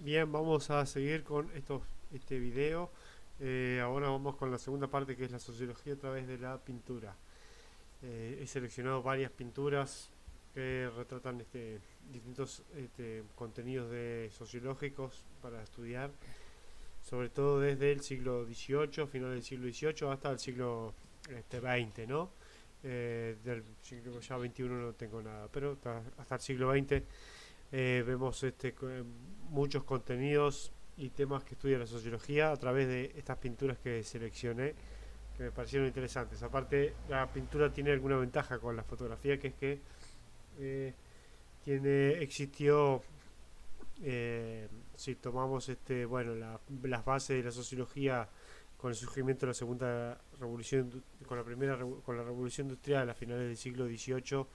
Bien, vamos a seguir con este video. Ahora vamos con la segunda parte, que es la sociología a través de la pintura. He seleccionado varias pinturas que retratan distintos contenidos sociológicos para estudiar, sobre todo desde el siglo XVIII, final del siglo XVIII, hasta el siglo XX, ¿no? Del siglo ya XXI no tengo nada, pero hasta el siglo XX vemos muchos contenidos y temas que estudia la sociología a través de estas pinturas que seleccioné, que me parecieron interesantes. Aparte, la pintura tiene alguna ventaja con la fotografía, que es que eh, existió, si tomamos las bases de la sociología con el surgimiento de la segunda revolución, con la revolución industrial a finales del siglo XVIII,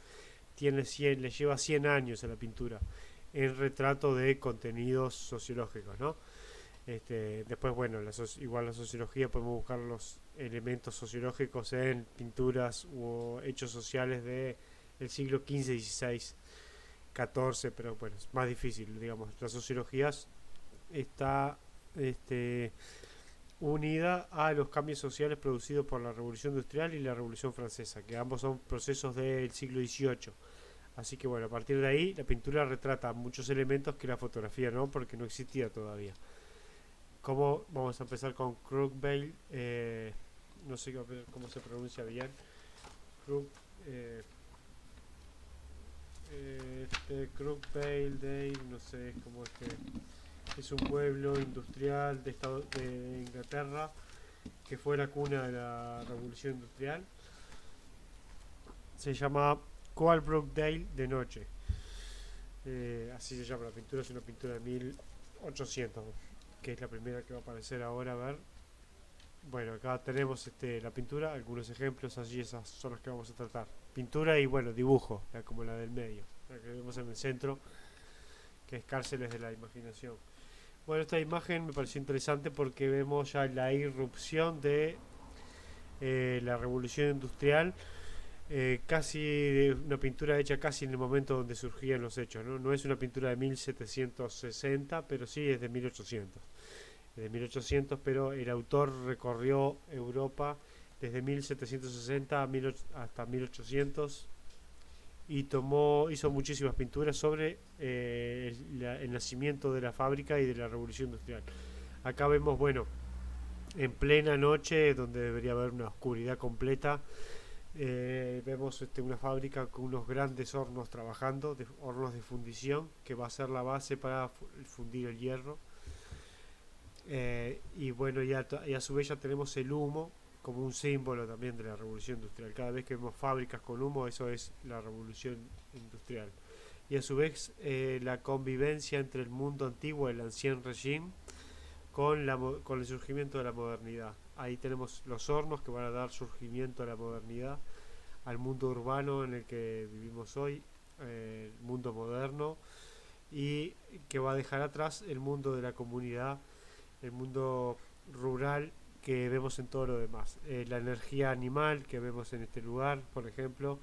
le lleva 100 años a la pintura en retrato de contenidos sociológicos, ¿no? Después, bueno, igual la sociología podemos buscar los elementos sociológicos en pinturas u hechos sociales del siglo XV, XVI, XIV, pero bueno, es más difícil, digamos. La sociología está este, unida a los cambios sociales producidos por la Revolución Industrial y la Revolución Francesa, que ambos son procesos del siglo XVIII. Así que bueno, a partir de ahí la pintura retrata muchos elementos que la fotografía no, porque no existía todavía. Como vamos a empezar con Krugbeil, no sé cómo se pronuncia bien. Krug, eh, Krugbeil, no sé cómo es que es un pueblo industrial de Inglaterra, que fue la cuna de la revolución industrial. Se llama Coalbrookdale de noche. Así se llama la pintura, es una pintura de 1800, que es la primera que va a aparecer ahora. A ver, bueno, acá tenemos la pintura, algunos ejemplos, allí esas son las que vamos a tratar. Pintura y bueno, dibujo, como la del medio, la que vemos en el centro, que es Cárceles de la Imaginación. Bueno, esta imagen me pareció interesante porque vemos ya la irrupción de la revolución industrial, casi una pintura hecha casi en el momento donde surgían los hechos, ¿no? No es una pintura de 1760, pero sí es de 1800. Es de 1800, pero el autor recorrió Europa desde 1760 hasta 1800 y hizo muchísimas pinturas sobre el nacimiento de la fábrica y de la revolución industrial. Acá vemos, bueno, en plena noche, donde debería haber una oscuridad completa, vemos una fábrica con unos grandes hornos trabajando, hornos de fundición, que va a ser la base para fundir el hierro. Y bueno, y a su vez ya tenemos el humo como un símbolo también de la revolución industrial. Cada vez que vemos fábricas con humo, eso es la revolución industrial. Y a su vez la convivencia entre el mundo antiguo, el ancien régime, con el surgimiento de la modernidad. Ahí tenemos los hornos que van a dar surgimiento a la modernidad, al mundo urbano en el que vivimos hoy, el mundo moderno, y que va a dejar atrás el mundo de la comunidad, el mundo rural que vemos en todo lo demás. La energía animal que vemos en este lugar, por ejemplo,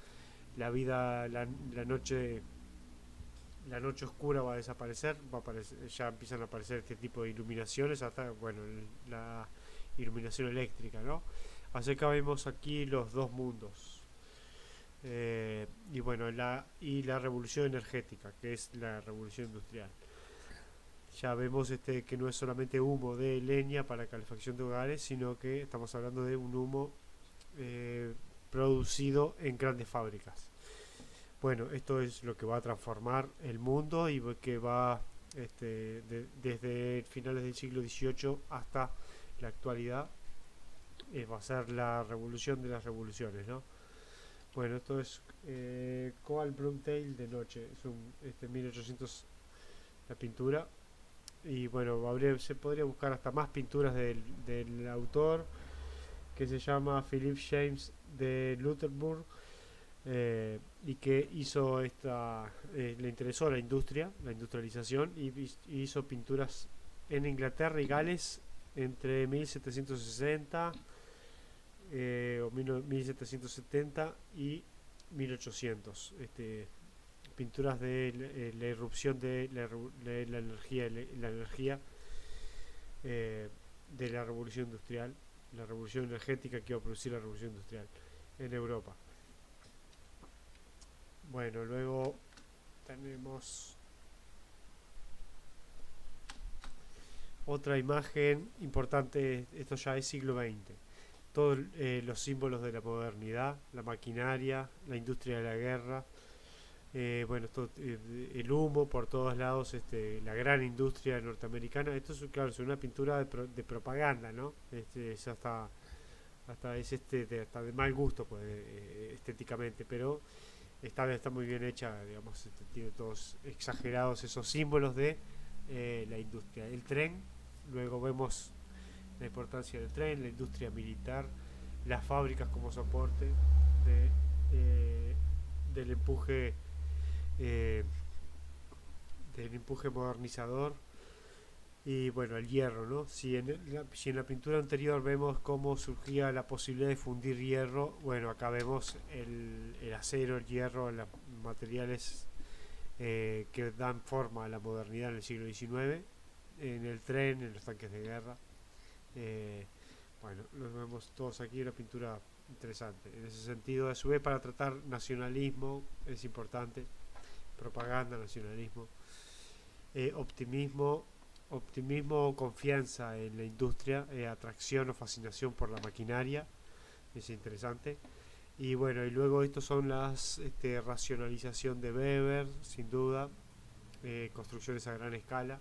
la vida, la noche oscura va a desaparecer, ya empiezan a aparecer este tipo de iluminaciones, hasta, bueno, la iluminación eléctrica, ¿no? Así que vemos aquí los dos mundos. Y bueno, la revolución energética, que es la revolución industrial. Ya vemos que no es solamente humo de leña para calefacción de hogares, sino que estamos hablando de un humo eh, producido en grandes fábricas. Bueno, esto es lo que va a transformar el mundo y que va desde finales del siglo XVIII hasta la actualidad. Va a ser la revolución de las revoluciones, ¿no? Bueno, esto es Coal Brookdale de noche. Es un 1800 la pintura. Y bueno, se podría buscar hasta más pinturas del autor, que se llama Philip James de Lutherburg, y que le interesó la industria, la industrialización, y hizo pinturas en Inglaterra y Gales entre 1760 o 1770 y 1800. pinturas de la irrupción de la energía eh, de la revolución industrial, la revolución energética que iba a producir la revolución industrial en Europa. Bueno, luego tenemos otra imagen importante, esto ya es siglo XX. Todos los símbolos de la modernidad, la maquinaria, la industria de la guerra, bueno, el humo por todos lados, la gran industria norteamericana. Esto es, claro, es una pintura de propaganda, ¿no? Es hasta es hasta de mal gusto, pues, estéticamente, pero está muy bien hecha, digamos, tiene todos exagerados esos símbolos de la industria. El tren, luego vemos la importancia del tren, la industria militar, las fábricas como soporte de, del empuje eh, del empuje modernizador. Y bueno, el hierro, ¿no? Si en la pintura anterior vemos cómo surgía la posibilidad de fundir hierro, bueno, acá vemos el acero, el hierro, los materiales que dan forma a la modernidad en el siglo XIX, en el tren, en los tanques de guerra. Eh, bueno, los vemos todos aquí, una pintura interesante. En ese sentido, a su vez, para tratar nacionalismo es importante, propaganda, nacionalismo, optimismo, optimismo o confianza en la industria, atracción o fascinación por la maquinaria, es interesante. Y bueno, y luego estos son las racionalización de Weber, sin duda, construcciones a gran escala,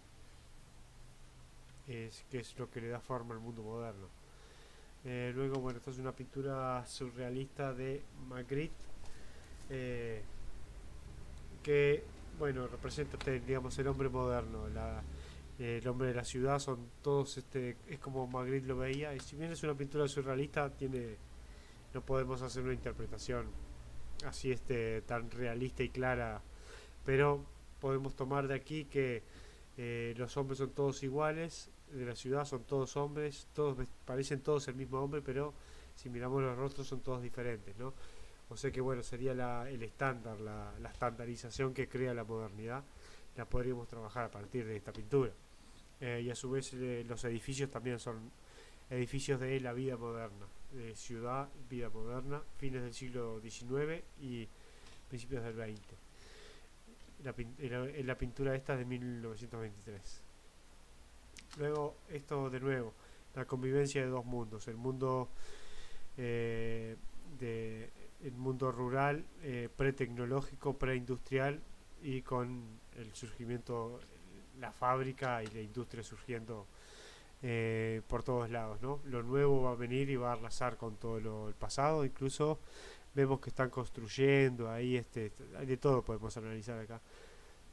que es lo que le da forma al mundo moderno. Luego, bueno, esta es una pintura surrealista de Magritte, eh, que, bueno, representa, digamos, el hombre moderno, el hombre de la ciudad, son todos, es como Magritte lo veía, y si bien es una pintura surrealista, no podemos hacer una interpretación así, tan realista y clara, pero podemos tomar de aquí que los hombres son todos iguales, de la ciudad son todos hombres, parecen todos el mismo hombre, pero si miramos los rostros son todos diferentes, ¿no? O sea que bueno, sería el estándar, la estandarización que crea la modernidad, la podríamos trabajar a partir de esta pintura. Y a su vez los edificios también son edificios de la vida moderna, de ciudad, vida moderna, fines del siglo XIX y principios del XX. La pintura esta es de 1923. Luego, esto de nuevo, la convivencia de dos mundos, eh, de, el mundo rural, pre-tecnológico, pre-industrial, y con el surgimiento, la fábrica y la industria surgiendo por todos lados, ¿no? Lo nuevo va a venir y va a arrasar con todo el pasado, incluso vemos que están construyendo ahí, de todo podemos analizar acá.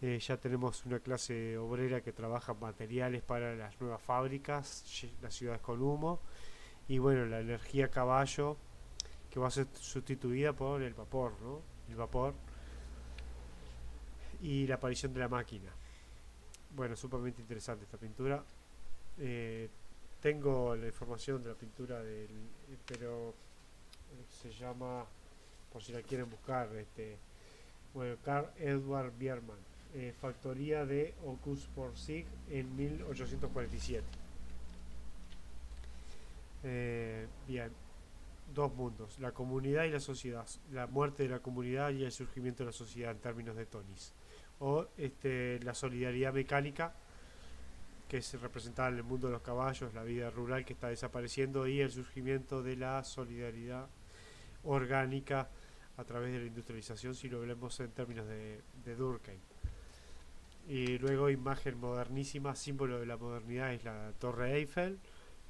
Ya tenemos una clase obrera que trabaja materiales para las nuevas fábricas, las ciudades con humo, y bueno, la energía caballo que va a ser sustituida por el vapor, ¿no? El vapor y la aparición de la máquina. Bueno, sumamente interesante esta pintura. Eh, Tengo la información de la pintura pero se llama, por si la quieren buscar, bueno, Carl Edward Biermann, Factoría de Ocus por Sig en 1847. Bien, dos mundos, la comunidad y la sociedad, la muerte de la comunidad y el surgimiento de la sociedad en términos de Tonis, o la solidaridad mecánica que es representada en el mundo de los caballos, la vida rural que está desapareciendo, y el surgimiento de la solidaridad orgánica a través de la industrialización, si lo vemos en términos de Durkheim. Y luego, imagen modernísima, símbolo de la modernidad, es la Torre Eiffel,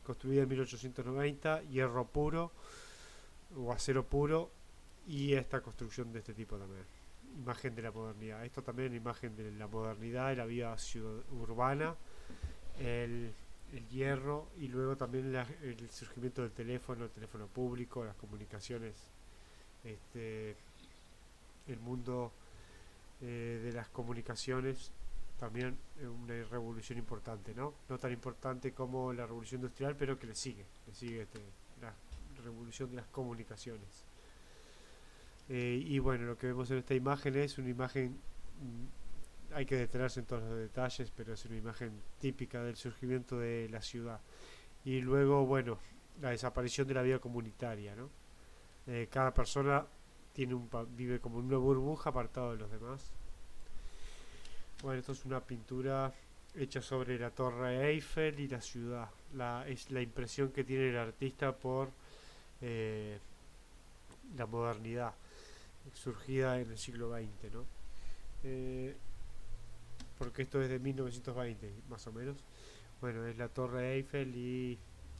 construida en 1890, hierro puro o acero puro, y esta construcción de este tipo también. Imagen de la modernidad. Esto también imagen de la modernidad y la vida urbana, el, el hierro, y luego también el surgimiento del teléfono, el teléfono público, las comunicaciones, el mundo de las comunicaciones, también una revolución importante, ¿no? No tan importante como la revolución industrial, pero que le sigue la revolución de las comunicaciones. Y bueno, lo que vemos en esta imagen es una imagen hay que detenerse en todos los detalles, pero es una imagen típica del surgimiento de la ciudad. Y luego, bueno, la desaparición de la vida comunitaria, ¿no? Cada persona vive como en una burbuja apartado de los demás. Bueno, esto es una pintura hecha sobre la Torre Eiffel y la ciudad. Es la impresión que tiene el artista por eh, la modernidad surgida en el siglo XX, ¿no? Eh, porque esto es de 1920, más o menos. Bueno, es la Torre Eiffel y,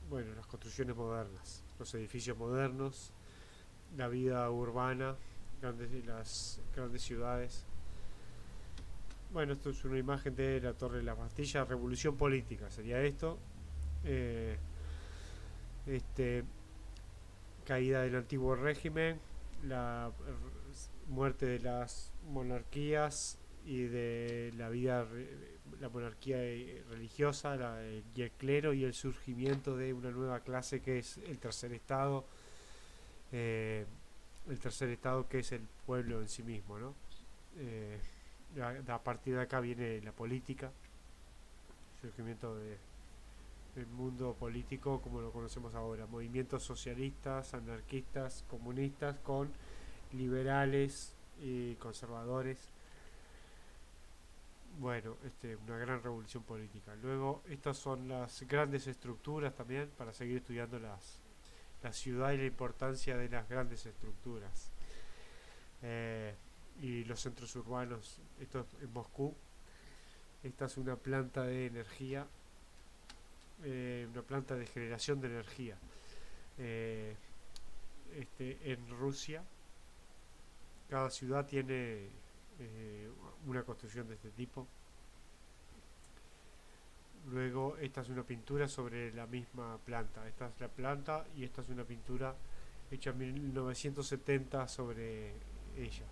bueno, las construcciones modernas, los edificios modernos, la vida urbana, las grandes ciudades. Bueno, esto es una imagen de la Torre de la Bastilla, revolución política, sería esto. Eh, este, caída del antiguo régimen, la muerte de las monarquías y de la vida, la monarquía religiosa y el clero y el surgimiento de una nueva clase que es el tercer estado, eh, el tercer estado que es el pueblo en sí mismo, ¿no? Eh, a partir de acá viene la política, el surgimiento del mundo político como lo conocemos ahora, movimientos socialistas, anarquistas, comunistas con liberales y conservadores. Bueno, una gran revolución política. Luego, estas son las grandes estructuras también, para seguir estudiando la ciudad y la importancia de las grandes estructuras. Eh, y los centros urbanos, esto es en Moscú. Esta es una planta de energía, una planta de generación de energía. Eh, en Rusia, cada ciudad tiene una construcción de este tipo. Luego, esta es una pintura sobre la misma planta. Esta es la planta y esta es una pintura hecha en 1970 sobre ella.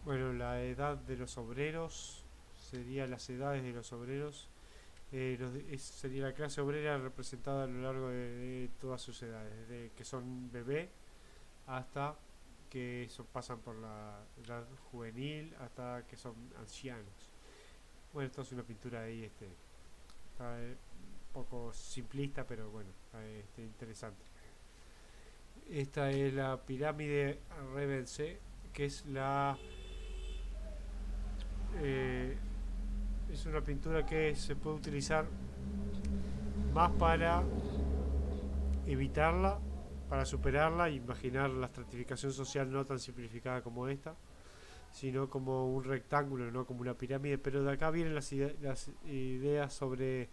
Bueno, la edad de los obreros sería las edades de los obreros. Sería la clase obrera representada a lo largo de todas sus edades, desde que son bebé hasta que pasan por la edad juvenil hasta que son ancianos. Bueno, esto es una pintura ahí, está un poco simplista, pero bueno, está interesante. Esta es la pirámide Revense, que eh, es una pintura que se puede utilizar más para evitarla, para superarla e imaginar la estratificación social no tan simplificada como esta, sino como un rectángulo, no como una pirámide. Pero de acá vienen las ideas sobre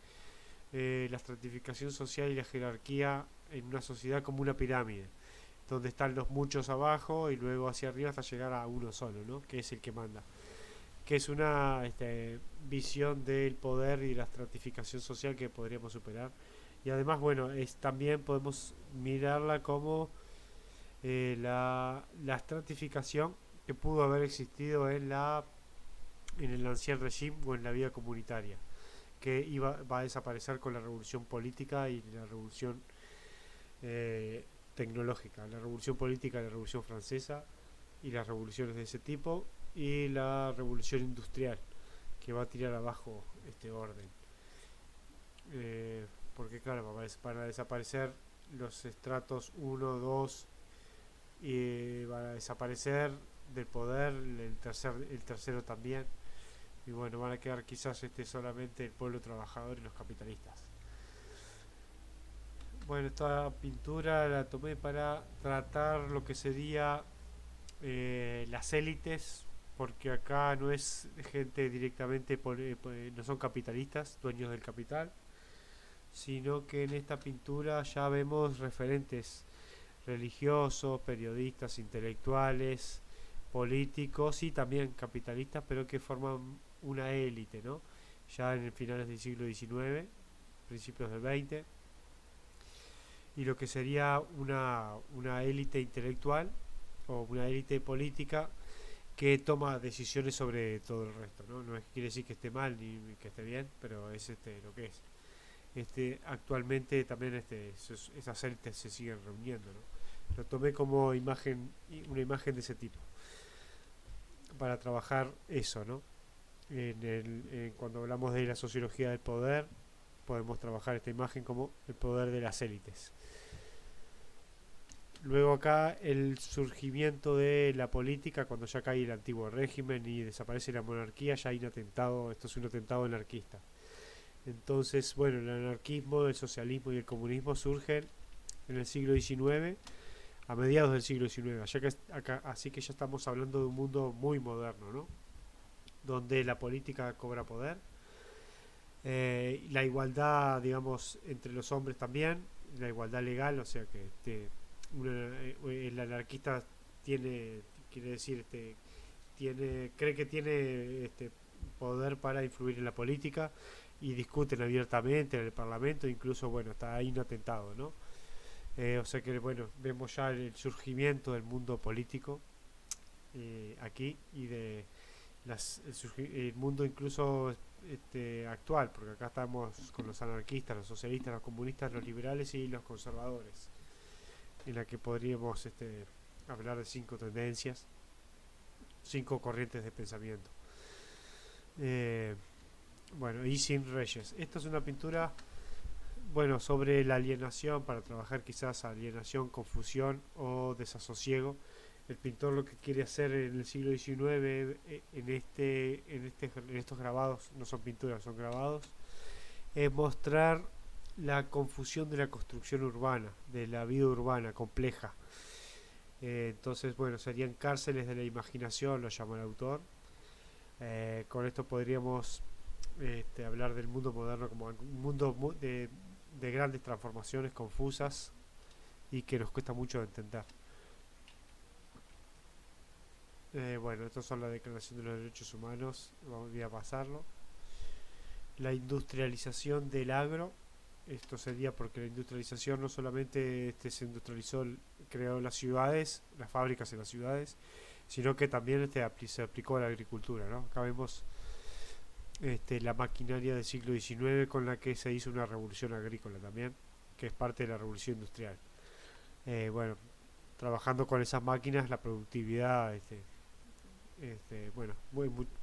la estratificación social y la jerarquía en una sociedad como una pirámide, donde están los muchos abajo y luego hacia arriba hasta llegar a uno solo, ¿no? Que es el que manda. Que es una visión del poder y la estratificación social que podríamos superar. Y además, bueno, también podemos mirarla como la estratificación que pudo haber existido en el ancien régimen o en la vida comunitaria, que va a desaparecer con la revolución política y la revolución tecnológica, la revolución política, la revolución francesa y las revoluciones de ese tipo, y la revolución industrial, que va a tirar abajo este orden. Porque claro, van a desaparecer los estratos 1, 2 y van a desaparecer del poder el tercero también. Y bueno, van a quedar quizás solamente el pueblo trabajador y los capitalistas. Bueno, esta pintura la tomé para tratar lo que sería las élites, porque acá no es gente directamente, no son capitalistas, dueños del capital, sino que en esta pintura ya vemos referentes religiosos, periodistas, intelectuales, políticos y también capitalistas, pero que forman una élite, ¿no? Ya en finales del siglo XIX, principios del XX, y lo que sería una élite intelectual o una élite política que toma decisiones sobre todo el resto, ¿no? No quiere decir que esté mal ni que esté bien, pero es lo que es. Actualmente también esas élites se siguen reuniendo, ¿no? Lo tomé como una imagen de ese tipo. para trabajar eso, ¿no? Cuando hablamos de la sociología del poder, podemos trabajar esta imagen como el poder de las élites. Luego acá el surgimiento de la política, cuando ya cae el antiguo régimen y desaparece la monarquía, ya hay un atentado, esto es un atentado anarquista. Entonces, bueno, el anarquismo, el socialismo y el comunismo surgen en el siglo XIX, a mediados del siglo XIX, así que ya estamos hablando de un mundo muy moderno, ¿no? Donde la política cobra poder, la igualdad, digamos, entre los hombres también, la igualdad legal, o sea que el anarquista tiene, quiere decir, cree que tiene poder para influir en la política y discuten abiertamente en el parlamento, incluso, bueno, está ahí un atentado, ¿no? O sea que, bueno, vemos ya el surgimiento del mundo político aquí y de el mundo incluso actual, porque acá estamos con los anarquistas, los socialistas, los comunistas, los liberales y los conservadores, en la que podríamos hablar de 5 tendencias, 5 corrientes de pensamiento. Eh, bueno, y sin reyes. Esto es una pintura, bueno, sobre la alienación, para trabajar quizás alienación, confusión o desasosiego. El pintor lo que quiere hacer en el siglo XIX, en estos grabados, no son pinturas, son grabados, es mostrar la confusión de la construcción urbana, de la vida urbana compleja. Entonces, bueno, serían cárceles de la imaginación, lo llama el autor. Con esto podríamos hablar del mundo moderno como un mundo de grandes transformaciones confusas y que nos cuesta mucho de entender. Bueno, estas son la Declaración de los Derechos Humanos, voy a pasarlo. La industrialización del agro, esto sería porque la industrialización no solamente se industrializó, creó las ciudades, las fábricas en las ciudades, sino que también se aplicó a la agricultura, ¿no? Acá vemos la maquinaria del siglo XIX con la que se hizo una revolución agrícola también, que es parte de la revolución industrial. Bueno, trabajando con esas máquinas la productividad, bueno,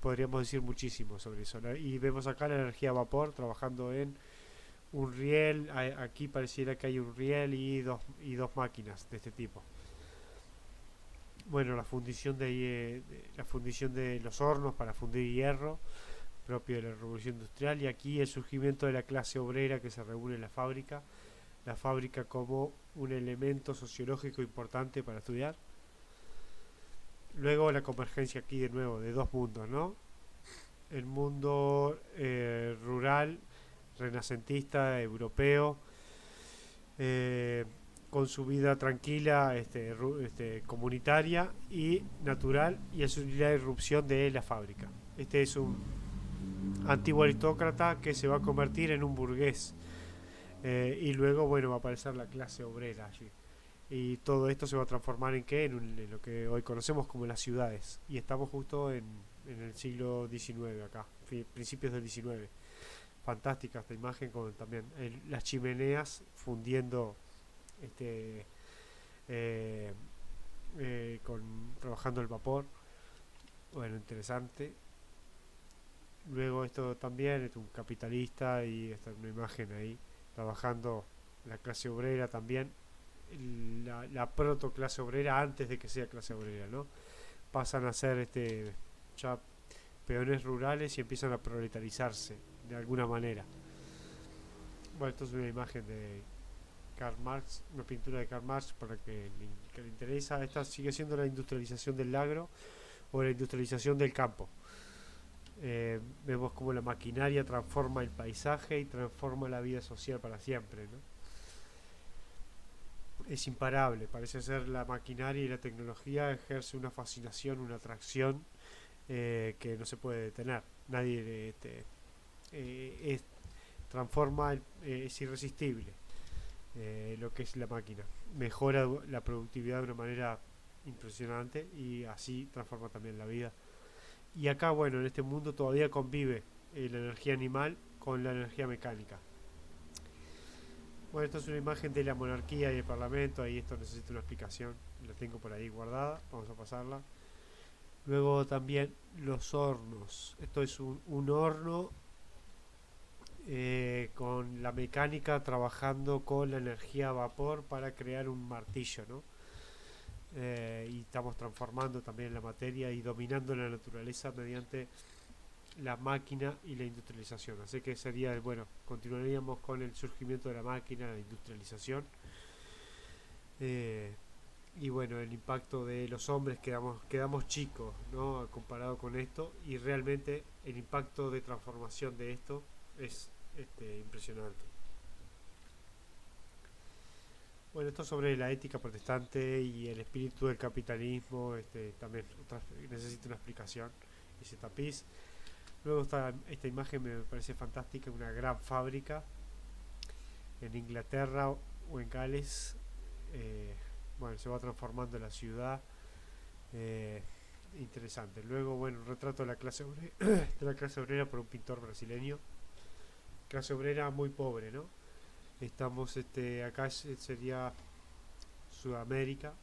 podríamos decir muchísimo sobre eso, ¿no? Y vemos acá la energía a vapor trabajando en un riel. Aquí pareciera que hay un riel y dos máquinas de este tipo. Bueno, la fundición de los hornos para fundir hierro, propio de la revolución industrial, y aquí el surgimiento de la clase obrera que se reúne en la fábrica como un elemento sociológico importante para estudiar. Luego la convergencia aquí de nuevo de dos mundos, ¿no? El mundo rural, renacentista, europeo, con su vida tranquila, comunitaria y natural, y la irrupción de la fábrica. Este es un antiguo aristócrata que se va a convertir en un burgués, y luego, bueno, va a aparecer la clase obrera allí. Y todo esto se va a transformar en qué, en lo que hoy conocemos como las ciudades. Y estamos justo en el siglo XIX acá, principios del XIX. Fantástica esta imagen con también las chimeneas fundiendo este eh, trabajando el vapor. Bueno, interesante. Luego esto también es un capitalista y esta es una imagen ahí trabajando la clase obrera también, la proto clase obrera antes de que sea clase obrera, ¿no? Pasan a ser ya peones rurales y empiezan a proletarizarse de alguna manera. Bueno, esto es una imagen de Karl Marx, una pintura de Karl Marx para que le interesa. Esta sigue siendo la industrialización del agro o la industrialización del campo. Vemos cómo la maquinaria transforma el paisaje y transforma la vida social para siempre, ¿no? Es imparable, parece ser la maquinaria y la tecnología ejerce una fascinación, una atracción que no se puede detener. Nadie transforma, es irresistible lo que es la máquina. Mejora la productividad de una manera impresionante y así transforma también la vida. Y acá, bueno, en este mundo todavía convive la energía animal con la energía mecánica. Bueno, esto es una imagen de la monarquía y el parlamento. Ahí esto necesita una explicación. La tengo por ahí guardada. Vamos a pasarla. Luego también los hornos. Esto es un horno con la mecánica trabajando con la energía a vapor para crear un martillo, ¿no? Y estamos transformando también la materia y dominando la naturaleza mediante la máquina y la industrialización. Así que sería, bueno, continuaríamos con el surgimiento de la máquina, la industrialización. eh, y bueno, el impacto de los hombres quedamos chicos, ¿no? Comparado con esto, y realmente el impacto de transformación de esto es impresionante. Bueno, esto sobre la ética protestante y el espíritu del capitalismo, también necesita una explicación, ese tapiz. Luego está esta imagen, me parece fantástica, una gran fábrica en Inglaterra o en Gales. eh, bueno, se va transformando la ciudad. eh, Interesante. Luego, bueno, un retrato de la clase obrera, de la clase obrera por un pintor brasileño. Clase obrera muy pobre, ¿no? Estamos, acá sería Sudamérica,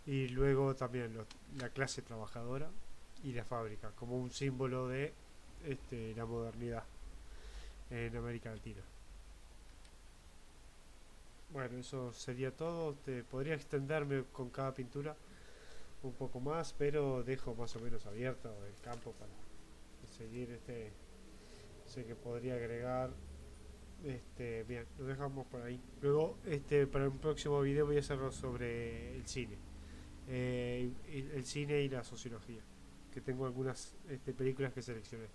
y luego también la clase trabajadora y la fábrica como un símbolo de la modernidad en América Latina. Bueno, eso sería todo. Podría extenderme con cada pintura un poco más, pero dejo más o menos abierto el campo para seguir. Sé que podría agregar. Bien, lo dejamos por ahí. Luego, para un próximo video voy a hacerlo sobre el cine. El cine y la sociología, que tengo algunas películas que seleccioné.